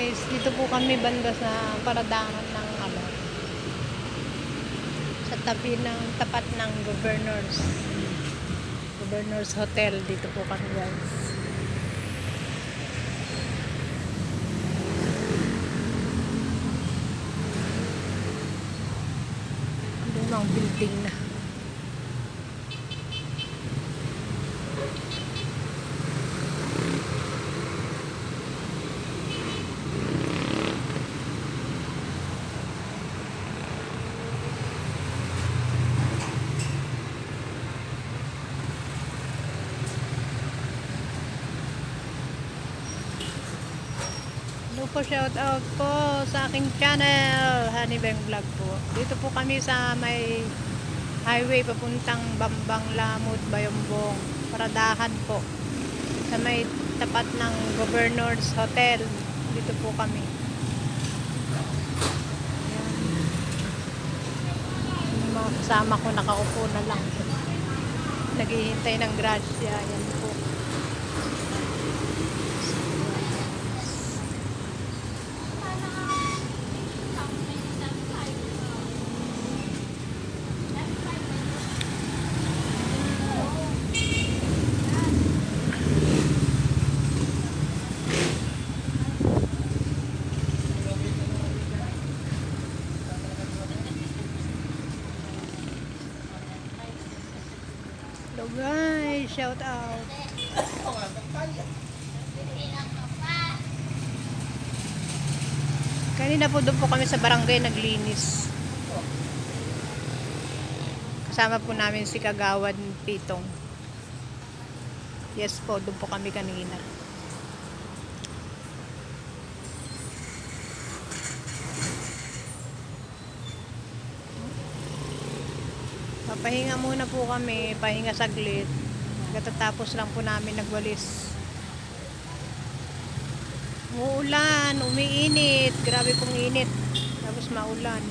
guys, dito po kami banda sa paradangan ng sa tapat ng Governor's Hotel. Dito po kami guys. Lumang building na. Po, shout out po sa aking channel, Honey Beng Vlog po. Dito po kami sa may highway papuntang Bambang Lamut, Bayambong. Paradahan po. Sa may tapat ng Governor's Hotel. Dito po kami. Ayan. Yung mga kasama ko nakaupo na lang. Naghihintay ng grasya. Ayan po. Hello guys, shout out. Kanina po doon po kami sa barangay naglinis. Kasama po namin si Kagawad Pitong. Yes po, doon po kami kanina. Papahinga muna po kami, pahinga saglit. Katatapos lang po namin nagwalis. Uulan, umiinit, grabe pong init. Tapos maulan.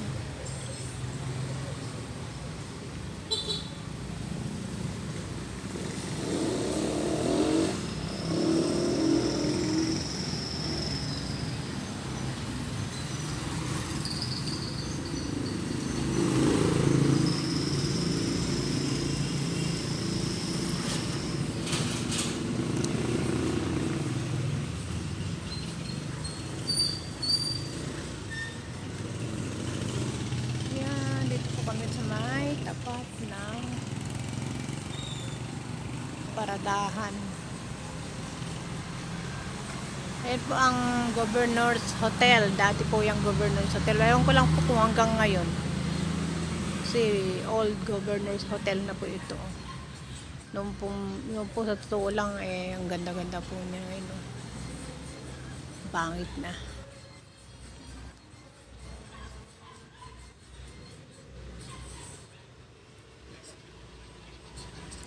Kami sa may tapat ng paradahan. Ayan po ang Governor's Hotel. Dati po yung Governor's Hotel. Ayaw ko lang po kung hanggang ngayon. Kasi old Governor's Hotel na po ito. Noong po sa totoo lang, ang ganda-ganda po niya ngayon. Pangit na.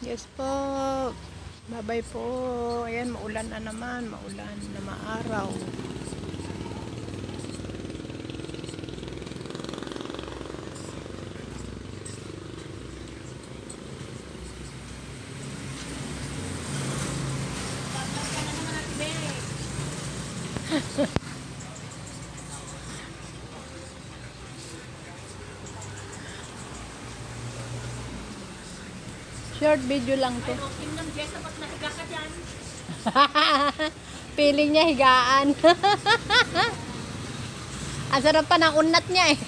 Yes po. Bye-bye po. Ayan, maulan na naman. Maulan na maaraw. Short video lang to. Feeling niya higaan. Ang sarap pa ng unat niya eh.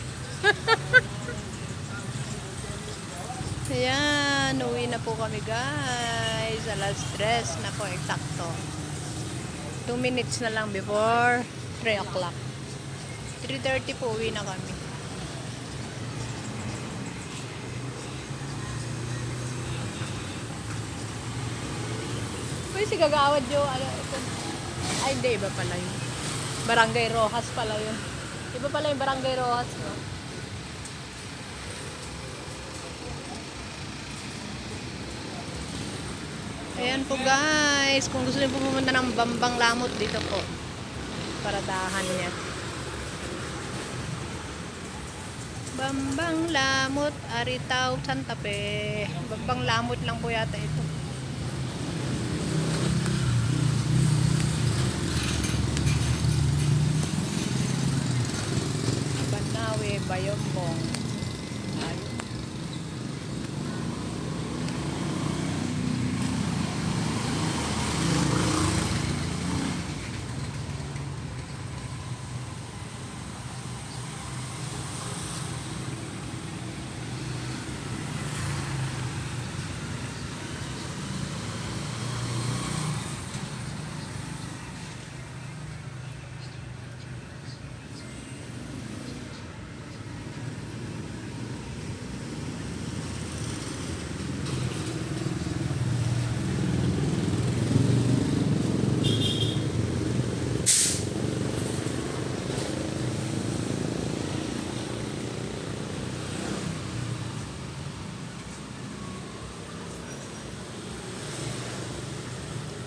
Ayan, uwi na po kami guys. Alas 3 na po eksakto. 2 minutes na lang before 3 o'clock. 3:30 po uwi na kami. Si Kagawad Jo, ito. Ay, hindi, iba pala yun. Barangay Rojas pala yun. Iba pala yung Barangay Rojas, no? Ayan po guys, kung gusto niyo po pumunta ng Bambang Lamut, dito po. Paradahan niya. Bambang Lamut, Aritaw, Santa Fe. Bambang Lamut lang po yata ito. Bayombong. Ayun.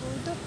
Udot.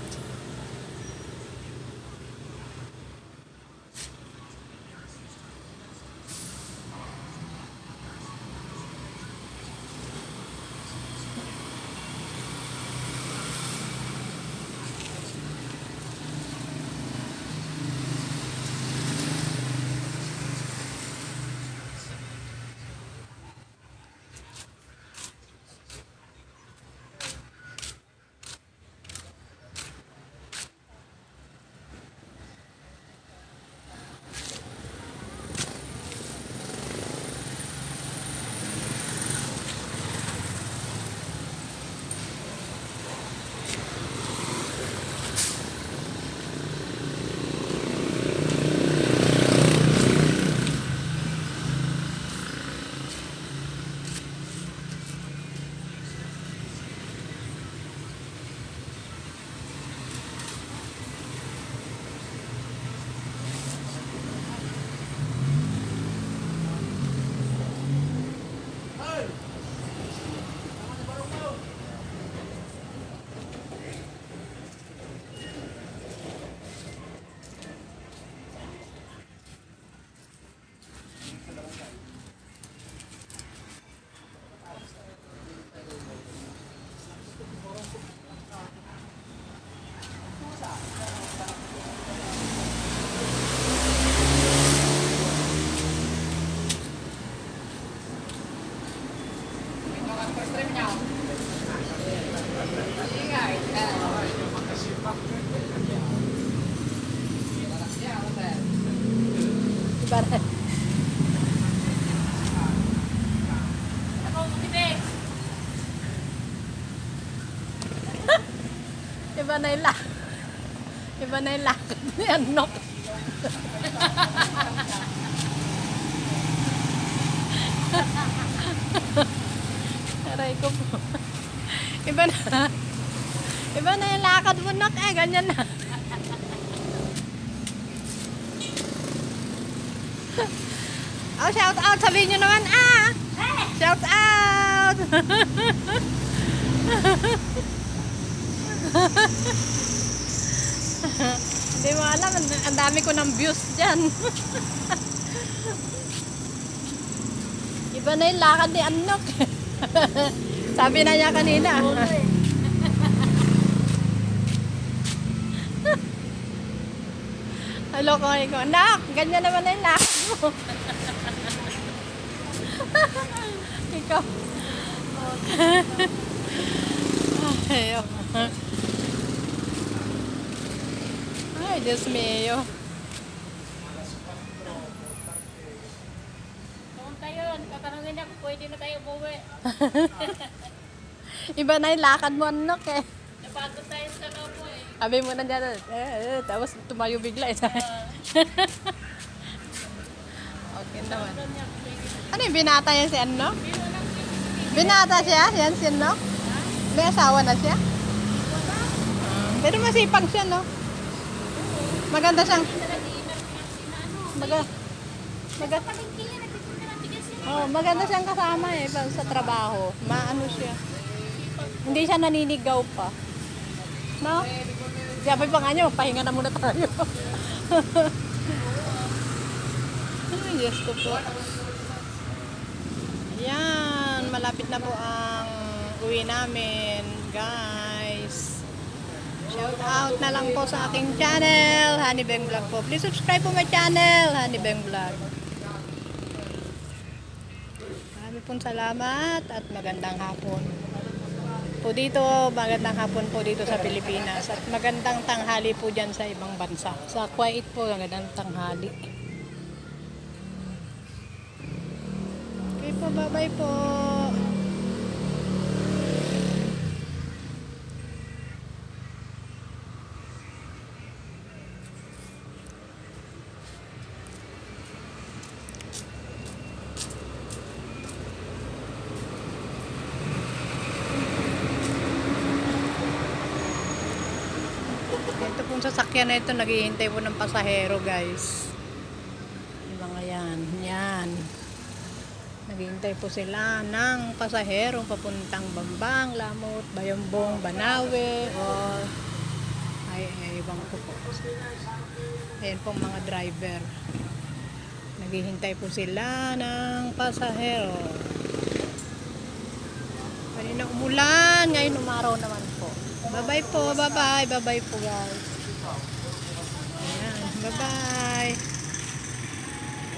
Iba na. Iba na yung lakad. Iba na yung lakad ni Anok. Aray ko po. Iba na. Iba na yung lakad mo, Nok. Ganyan na. Oh, shout out. Sabihin nyo naman, shout out. Hindi mo alam, ang dami ko ng views dyan. Iba na yung lakad ni Anok. Sabi na niya kanina. Hello ko, Anak, ganyan naman na yung lakad mo. Ikaw. Ay, ay, Diyos mío. Pumunta yun. Tatanungin niya kung pwede na tayo umuwi. Iba na yung lakad mo, Anok eh. Napagod tayo sa kaupo eh. Sabi mo na dyan, tapos tumayo bigla eh. Okay naman. Ano yung binata yan si Anok? Binata siya? Yan si Anok? May asawa na siya? Pero masipag siya, no? Maganda siyang... maganda siyang kasama eh sa trabaho. Maano siya. Hindi siya naninigaw pa. No? Sabi pa nga niya, pahinga na muna tayo. Ay, Diyos ko po. Ayan, malapit na po ang uwi namin, guys. Shout out na lang po sa aking channel, Honey Beng Vlog po. Please subscribe po my channel, Honey Beng Vlog. pong salamat at magandang hapon. Po dito, magandang hapon po dito sa Pilipinas at magandang tanghali po dyan sa ibang bansa. Sa Kuwait po, magandang tanghali. Okay po, bye-bye po. Ito pong sasakyan na ito, naghihintay po ng pasahero, guys. Yung mga yan, yan. Naghihintay po sila ng pasahero papuntang Bambang, Lamut, Bayambong, Banawe, o ibang ko po. Ayan pong mga driver. Naghihintay po sila ng pasahero. Kanina umulan, ngayon umaraw naman po. Bye-bye po, bye-bye, bye-bye po guys. Ayan, bye-bye.